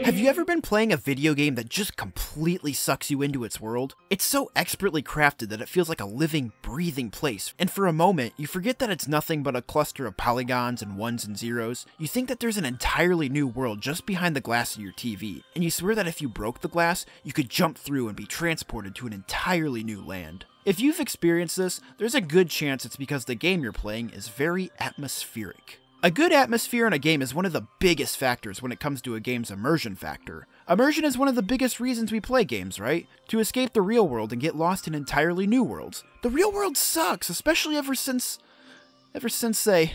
Have you ever been playing a video game that just completely sucks you into its world? It's so expertly crafted that it feels like a living, breathing place, and for a moment, you forget that it's nothing but a cluster of polygons and ones and zeros. You think that there's an entirely new world just behind the glass of your TV, and you swear that if you broke the glass, you could jump through and be transported to an entirely new land. If you've experienced this, there's a good chance it's because the game you're playing is very atmospheric. A good atmosphere in a game is one of the biggest factors when it comes to a game's immersion factor. Immersion is one of the biggest reasons we play games, right? To escape the real world and get lost in entirely new worlds. The real world sucks, especially ever since say,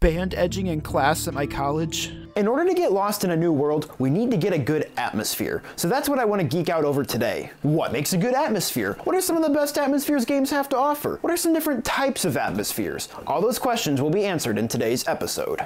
band edging in class at my college. In order to get lost in a new world, we need to get a good atmosphere. So that's what I want to geek out over today. What makes a good atmosphere? What are some of the best atmospheres games have to offer? What are some different types of atmospheres? All those questions will be answered in today's episode.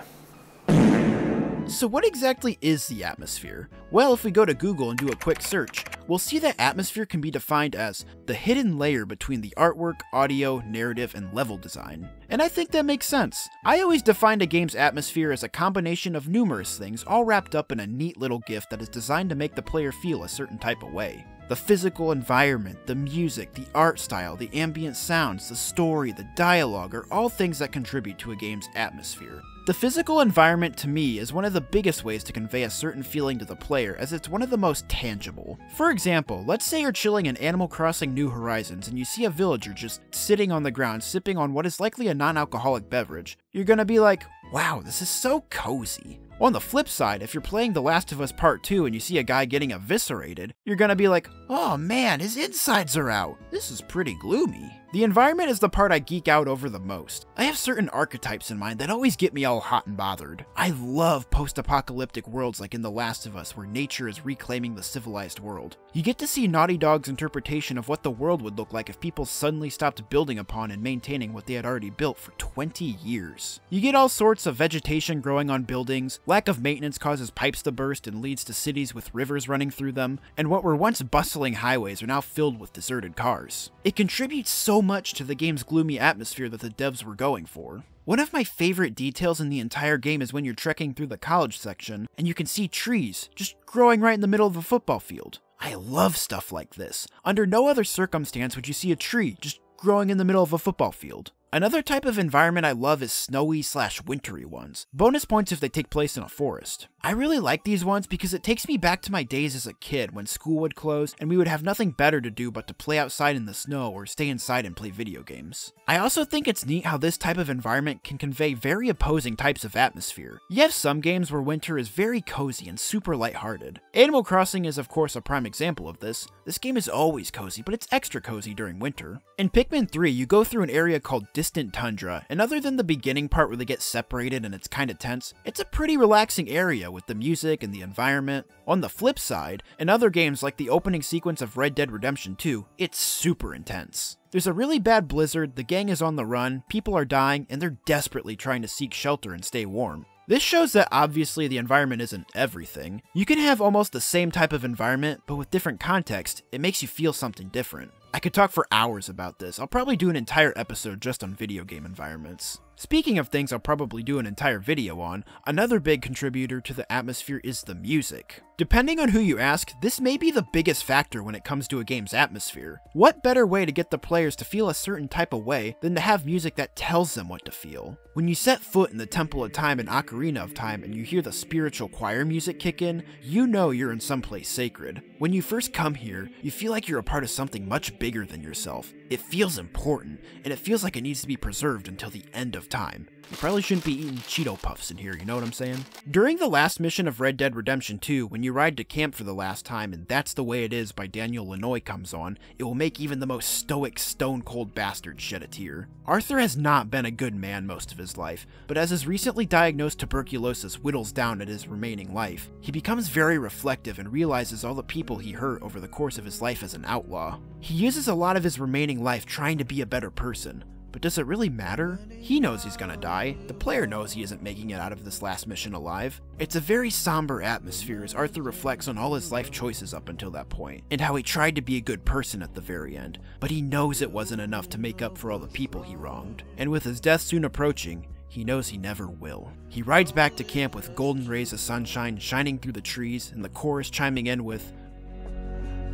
So what exactly is the atmosphere? Well, if we go to Google and do a quick search, we'll see that atmosphere can be defined as the hidden layer between the artwork, audio, narrative, and level design. And I think that makes sense. I always defined a game's atmosphere as a combination of numerous things all wrapped up in a neat little gift that is designed to make the player feel a certain type of way. The physical environment, the music, the art style, the ambient sounds, the story, the dialogue are all things that contribute to a game's atmosphere. The physical environment to me is one of the biggest ways to convey a certain feeling to the player, as it's one of the most tangible. For example, let's say you're chilling in Animal Crossing New Horizons and you see a villager just sitting on the ground sipping on what is likely a non-alcoholic beverage. You're gonna be like, wow, this is so cozy. On the flip side, if you're playing The Last of Us Part 2 and you see a guy getting eviscerated, you're gonna be like, oh man, his insides are out. This is pretty gloomy. The environment is the part I geek out over the most. I have certain archetypes in mind that always get me all hot and bothered. I love post-apocalyptic worlds like in The Last of Us, where nature is reclaiming the civilized world. You get to see Naughty Dog's interpretation of what the world would look like if people suddenly stopped building upon and maintaining what they had already built for 20 years. You get all sorts of vegetation growing on buildings, lack of maintenance causes pipes to burst and leads to cities with rivers running through them, and what were once bustling highways are now filled with deserted cars. It contributes so much to the game's gloomy atmosphere that the devs were going for. One of my favorite details in the entire game is when you're trekking through the college section and you can see trees just growing right in the middle of a football field. I love stuff like this. Under no other circumstance would you see a tree just growing in the middle of a football field. Another type of environment I love is snowy/wintry ones. Bonus points if they take place in a forest. I really like these ones because it takes me back to my days as a kid when school would close and we would have nothing better to do but to play outside in the snow or stay inside and play video games. I also think it's neat how this type of environment can convey very opposing types of atmosphere. You have some games where winter is very cozy and super lighthearted. Animal Crossing is of course a prime example of this. This game is always cozy, but it's extra cozy during winter. In Pikmin 3, you go through an area called Distant Tundra, and other than the beginning part where they get separated and it's kinda tense, it's a pretty relaxing area with the music and the environment. On the flip side, in other games like the opening sequence of Red Dead Redemption 2, it's super intense. There's a really bad blizzard, the gang is on the run, people are dying, and they're desperately trying to seek shelter and stay warm. This shows that obviously the environment isn't everything. You can have almost the same type of environment, but with different context, it makes you feel something different. I could talk for hours about this. I'll probably do an entire episode just on video game environments. Speaking of things I'll probably do an entire video on, another big contributor to the atmosphere is the music. Depending on who you ask, this may be the biggest factor when it comes to a game's atmosphere. What better way to get the players to feel a certain type of way than to have music that tells them what to feel? When you set foot in the Temple of Time in Ocarina of Time and you hear the spiritual choir music kick in, you know you're in someplace sacred. When you first come here, you feel like you're a part of something much bigger than yourself. It feels important, and it feels like it needs to be preserved until the end of time. You probably shouldn't be eating Cheeto Puffs in here, you know what I'm saying? During the last mission of Red Dead Redemption 2, when you ride to camp for the last time and That's the Way It Is by Daniel Lanois comes on, it will make even the most stoic, stone-cold bastard shed a tear. Arthur has not been a good man most of his life, but as his recently diagnosed tuberculosis whittles down at his remaining life, he becomes very reflective and realizes all the people he hurt over the course of his life as an outlaw. He uses a lot of his remaining life trying to be a better person, but does it really matter? He knows he's gonna die. The player knows he isn't making it out of this last mission alive. It's a very somber atmosphere as Arthur reflects on all his life choices up until that point, and how he tried to be a good person at the very end, but he knows it wasn't enough to make up for all the people he wronged. And with his death soon approaching, he knows he never will. He rides back to camp with golden rays of sunshine shining through the trees, and the chorus chiming in with,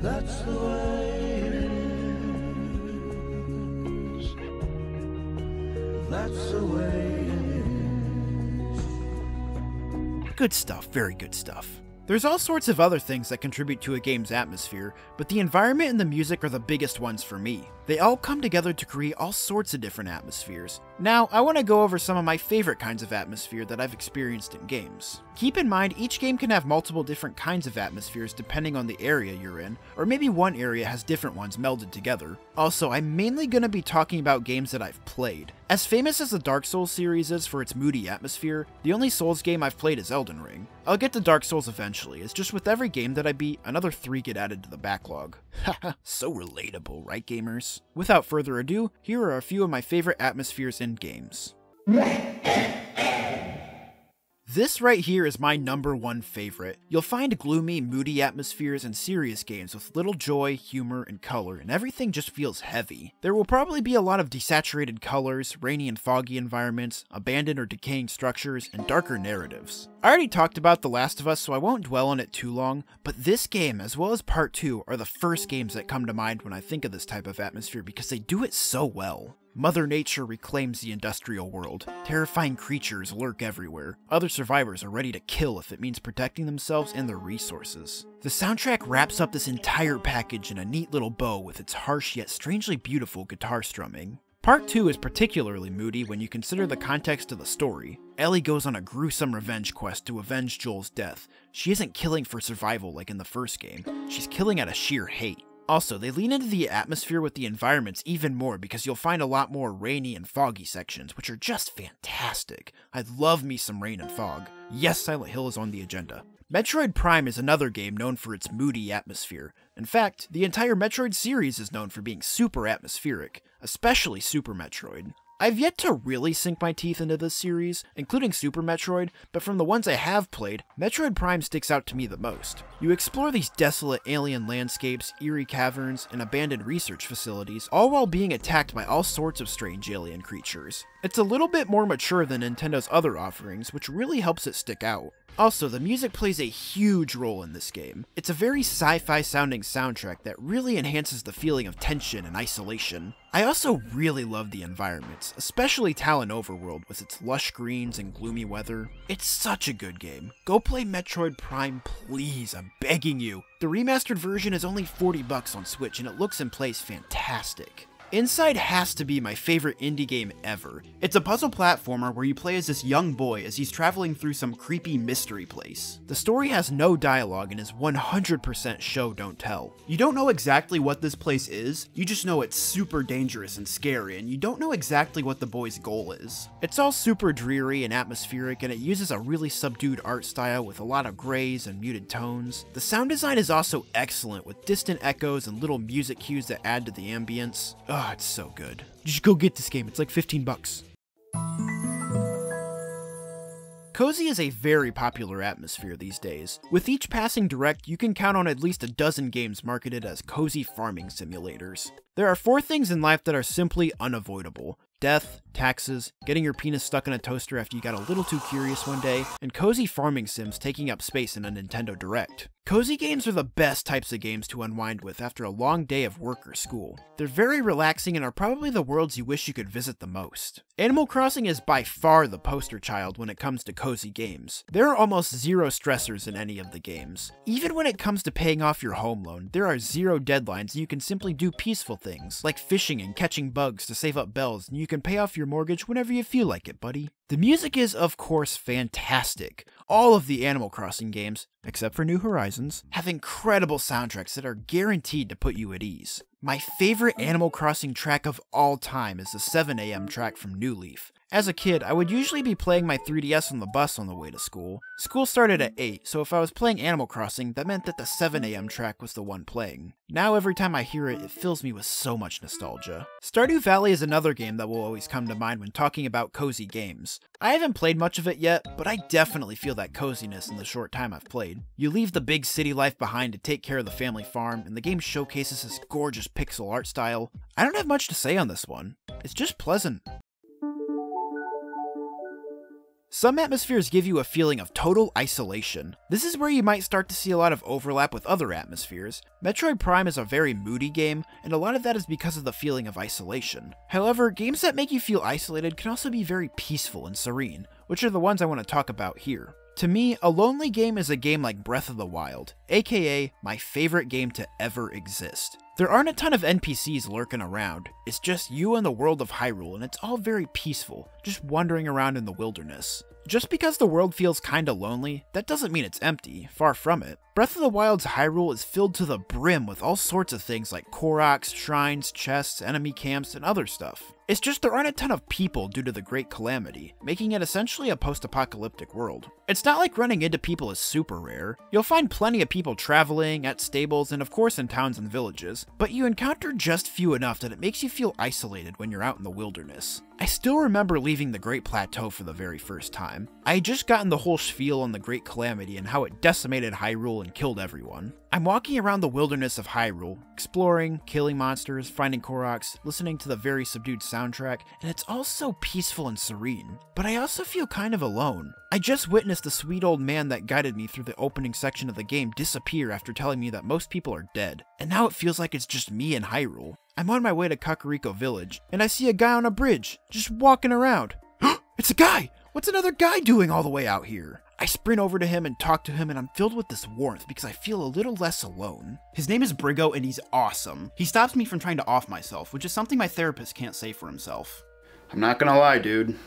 "That's the way it is. That's the way it is." Good stuff, very good stuff. There's all sorts of other things that contribute to a game's atmosphere, but the environment and the music are the biggest ones for me. They all come together to create all sorts of different atmospheres. Now, I want to go over some of my favorite kinds of atmosphere that I've experienced in games. Keep in mind, each game can have multiple different kinds of atmospheres depending on the area you're in, or maybe one area has different ones melded together. Also, I'm mainly going to be talking about games that I've played. As famous as the Dark Souls series is for its moody atmosphere, the only Souls game I've played is Elden Ring. I'll get to Dark Souls eventually, it's just with every game that I beat, another 3 get added to the backlog. Haha, so relatable, right gamers? Without further ado, here are a few of my favorite atmospheres in games. This right here is my #1 favorite. You'll find gloomy, moody atmospheres in serious games with little joy, humor, and color, and everything just feels heavy. There will probably be a lot of desaturated colors, rainy and foggy environments, abandoned or decaying structures, and darker narratives. I already talked about The Last of Us, so I won't dwell on it too long, but this game, as well as Part 2, are the first games that come to mind when I think of this type of atmosphere because they do it so well. Mother Nature reclaims the industrial world. Terrifying creatures lurk everywhere. Other survivors are ready to kill if it means protecting themselves and their resources. The soundtrack wraps up this entire package in a neat little bow with its harsh yet strangely beautiful guitar strumming. Part 2 is particularly moody when you consider the context of the story. Ellie goes on a gruesome revenge quest to avenge Joel's death. She isn't killing for survival like in the first game. She's killing out of sheer hate. Also, they lean into the atmosphere with the environments even more because you'll find a lot more rainy and foggy sections, which are just fantastic. I love me some rain and fog. Yes, Silent Hill is on the agenda. Metroid Prime is another game known for its moody atmosphere. In fact, the entire Metroid series is known for being super atmospheric, especially Super Metroid. I've yet to really sink my teeth into this series, including Super Metroid, but from the ones I have played, Metroid Prime sticks out to me the most. You explore these desolate alien landscapes, eerie caverns, and abandoned research facilities, all while being attacked by all sorts of strange alien creatures. It's a little bit more mature than Nintendo's other offerings, which really helps it stick out. Also, the music plays a huge role in this game. It's a very sci-fi sounding soundtrack that really enhances the feeling of tension and isolation. I also really love the environments, especially Talon Overworld with its lush greens and gloomy weather. It's such a good game. Go play Metroid Prime, please, I'm begging you. The remastered version is only $40 on Switch and it looks and plays fantastic. Inside has to be my favorite indie game ever. It's a puzzle platformer where you play as this young boy as he's traveling through some creepy mystery place. The story has no dialogue and is 100% show don't tell. You don't know exactly what this place is, you just know it's super dangerous and scary, and you don't know exactly what the boy's goal is. It's all super dreary and atmospheric, and it uses a really subdued art style with a lot of grays and muted tones. The sound design is also excellent with distant echoes and little music cues that add to the ambience. Oh, it's so good. Just go get this game, it's like $15. Cozy is a very popular atmosphere these days. With each passing direct, you can count on at least a dozen games marketed as cozy farming simulators. There are 4 things in life that are simply unavoidable: death, taxes, getting your penis stuck in a toaster after you got a little too curious one day, and cozy farming sims taking up space in a Nintendo Direct. Cozy games are the best types of games to unwind with after a long day of work or school. They're very relaxing and are probably the worlds you wish you could visit the most. Animal Crossing is by far the poster child when it comes to cozy games. There are almost zero stressors in any of the games. Even when it comes to paying off your home loan, there are zero deadlines and you can simply do peaceful things, like fishing and catching bugs to save up bells, and you can pay off your mortgage whenever you feel like it, buddy. The music is, of course, fantastic. All of the Animal Crossing games, except for New Horizons, have incredible soundtracks that are guaranteed to put you at ease. My favorite Animal Crossing track of all time is the 7 AM track from New Leaf. As a kid, I would usually be playing my 3DS on the bus on the way to school. School started at 8, so if I was playing Animal Crossing, that meant that the 7 AM track was the one playing. Now every time I hear it, it fills me with so much nostalgia. Stardew Valley is another game that will always come to mind when talking about cozy games. I haven't played much of it yet, but I definitely feel that coziness in the short time I've played. You leave the big city life behind to take care of the family farm, and the game showcases this gorgeous pixel art style. I don't have much to say on this one. It's just pleasant. Some atmospheres give you a feeling of total isolation. This is where you might start to see a lot of overlap with other atmospheres. Metroid Prime is a very moody game, and a lot of that is because of the feeling of isolation. However, games that make you feel isolated can also be very peaceful and serene, which are the ones I want to talk about here. To me, a lonely game is a game like Breath of the Wild, aka my favorite game to ever exist. There aren't a ton of NPCs lurking around, it's just you and the world of Hyrule, and it's all very peaceful, just wandering around in the wilderness. Just because the world feels kinda lonely, that doesn't mean it's empty, far from it. Breath of the Wild's Hyrule is filled to the brim with all sorts of things like Koroks, shrines, chests, enemy camps, and other stuff. It's just there aren't a ton of people due to the Great Calamity, making it essentially a post-apocalyptic world. It's not like running into people is super rare. You'll find plenty of people traveling, at stables, and of course in towns and villages, but you encounter just few enough that it makes you feel isolated when you're out in the wilderness. I still remember leaving the Great Plateau for the very first time. I had just gotten the whole spiel on the Great Calamity and how it decimated Hyrule and killed everyone. I'm walking around the wilderness of Hyrule, exploring, killing monsters, finding Koroks, listening to the very subdued soundtrack, and it's all so peaceful and serene. But I also feel kind of alone. I just witnessed the sweet old man that guided me through the opening section of the game disappear after telling me that most people are dead, and now it feels like it's just me and Hyrule. I'm on my way to Kakariko Village, and I see a guy on a bridge, just walking around. It's a guy! What's another guy doing all the way out here? I sprint over to him and talk to him, and I'm filled with this warmth because I feel a little less alone. His name is Brigo, and he's awesome. He stops me from trying to off myself, which is something my therapist can't say for himself. I'm not gonna lie, dude.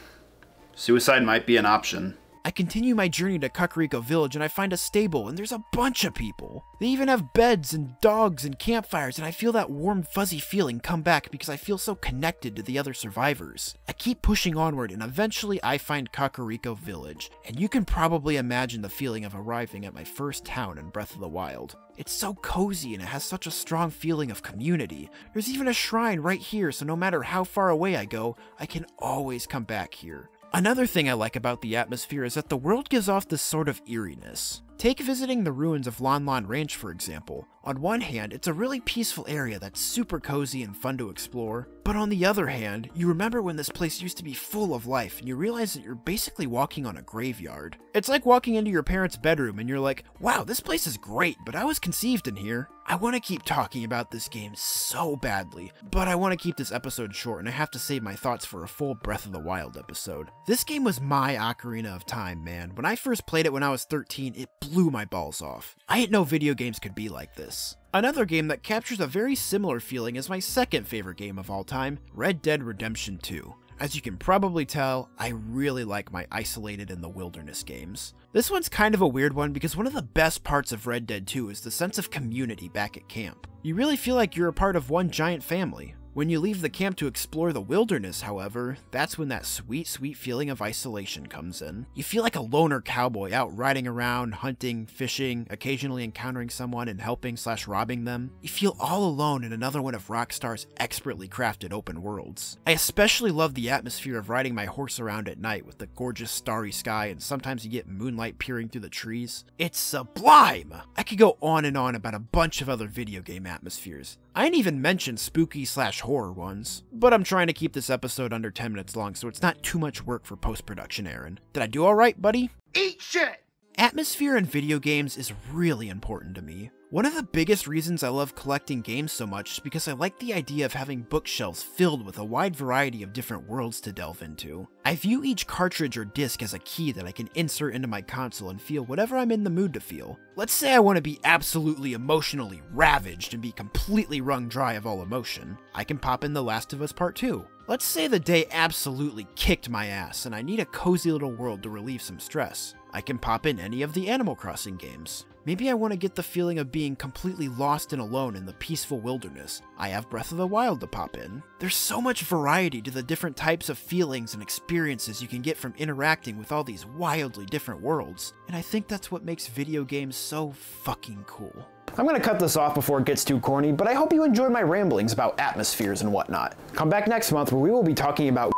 Suicide might be an option. I continue my journey to Kakariko Village and I find a stable and there's a bunch of people. They even have beds and dogs and campfires, and I feel that warm fuzzy feeling come back because I feel so connected to the other survivors. I keep pushing onward and eventually I find Kakariko Village, and you can probably imagine the feeling of arriving at my first town in Breath of the Wild. It's so cozy and it has such a strong feeling of community. There's even a shrine right here, so no matter how far away I go, I can always come back here. Another thing I like about the atmosphere is that the world gives off this sort of eeriness. Take visiting the ruins of Lon Lon Ranch for example. On one hand, it's a really peaceful area that's super cozy and fun to explore, but on the other hand, you remember when this place used to be full of life and you realize that you're basically walking on a graveyard. It's like walking into your parents' bedroom and you're like, wow, this place is great, but I was conceived in here. I want to keep talking about this game so badly, but I want to keep this episode short and I have to save my thoughts for a full Breath of the Wild episode. This game was my Ocarina of Time, man. When I first played it when I was 13, it blew my balls off. I didn't know video games could be like this. Another game that captures a very similar feeling is my second favorite game of all time, Red Dead Redemption 2. As you can probably tell, I really like my isolated in the wilderness games. This one's kind of a weird one because one of the best parts of Red Dead 2 is the sense of community back at camp. You really feel like you're a part of one giant family. When you leave the camp to explore the wilderness, however, that's when that sweet, sweet feeling of isolation comes in. You feel like a loner cowboy out riding around, hunting, fishing, occasionally encountering someone and helping/robbing them. You feel all alone in another one of Rockstar's expertly crafted open worlds. I especially love the atmosphere of riding my horse around at night with the gorgeous starry sky, and sometimes you get moonlight peering through the trees. It's sublime! I could go on and on about a bunch of other video game atmospheres. I ain't even mentioned spooky/horror ones, but I'm trying to keep this episode under 10 minutes long so it's not too much work for post-production, Aaron. Did I do alright, buddy? Eat shit! Atmosphere in video games is really important to me. One of the biggest reasons I love collecting games so much is because I like the idea of having bookshelves filled with a wide variety of different worlds to delve into. I view each cartridge or disc as a key that I can insert into my console and feel whatever I'm in the mood to feel. Let's say I want to be absolutely emotionally ravaged and be completely wrung dry of all emotion. I can pop in The Last of Us Part 2. Let's say the day absolutely kicked my ass and I need a cozy little world to relieve some stress. I can pop in any of the Animal Crossing games. Maybe I want to get the feeling of being completely lost and alone in the peaceful wilderness. I have Breath of the Wild to pop in. There's so much variety to the different types of feelings and experiences you can get from interacting with all these wildly different worlds, and I think that's what makes video games so fucking cool. I'm gonna cut this off before it gets too corny, but I hope you enjoyed my ramblings about atmospheres and whatnot. Come back next month where we will be talking about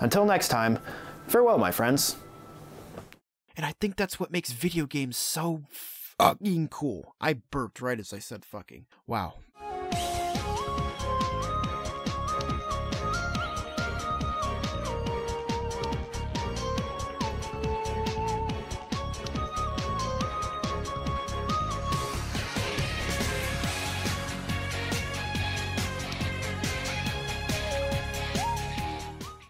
Until next time, farewell, my friends. And I think that's what makes video games so fucking cool. I burped right as I said fucking. Wow.